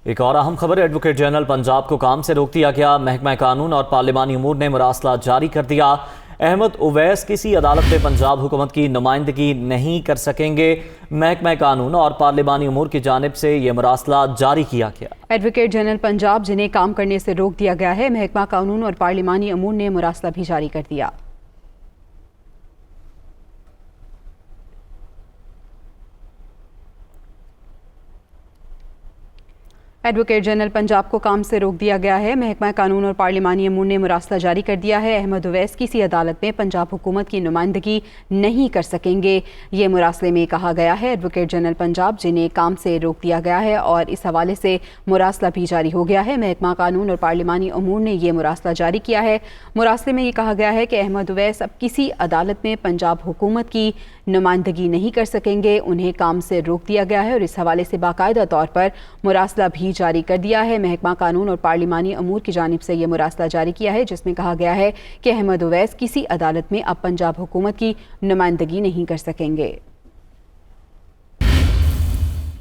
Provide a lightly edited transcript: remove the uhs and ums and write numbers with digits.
एक और अहम खबर, एडवोकेट जनरल पंजाब को काम से रोक दिया गया। महकमा कानून और पार्लिमानी उमूर ने मुरासला जारी कर दिया। अहमद उवैस किसी अदालत में पंजाब हुकूमत की नुमाइंदगी नहीं कर सकेंगे। महकमा कानून और पार्लिमानी उमूर की जानिब से यह मुरासला जारी किया गया। एडवोकेट जनरल पंजाब जिन्हें काम करने से रोक दिया गया है, महकमा कानून और पार्लिमानी उमूर ने मुरासला भी जारी कर दिया। एडवोकेट जनरल पंजाब को काम से रोक दिया गया है। महकमा कानून और पार्लिमानी उमूर ने मुरासला जारी कर दिया है। अहमद उवैस किसी अदालत में पंजाब हुकूमत की नुमाइंदगी नहीं कर सकेंगे, ये मुरासले में कहा गया है। एडवोकेट जनरल पंजाब जिन्हें काम से रोक दिया गया है और इस हवाले से मुरासला भी जारी हो गया है। महकमा कानून और पार्लिमानी उमूर ने यह मुरासला जारी किया है। मुरासले में ये कहा गया है कि अहमद उवैस अब किसी अदालत में पंजाब हुकूमत की नुमाइंदगी नहीं कर सकेंगे, उन्हें काम से रोक दिया गया है और इस हवाले से बाकायदा तौर पर मुरासला भी जारी कर दिया है। महकमा कानून और पार्लिमानी उमूर की जानिब से यह मुरासला जारी किया है, जिसमें कहा गया है कि अहमद उवैस किसी अदालत में अब पंजाब हुकूमत की नुमाइंदगी नहीं कर सकेंगे।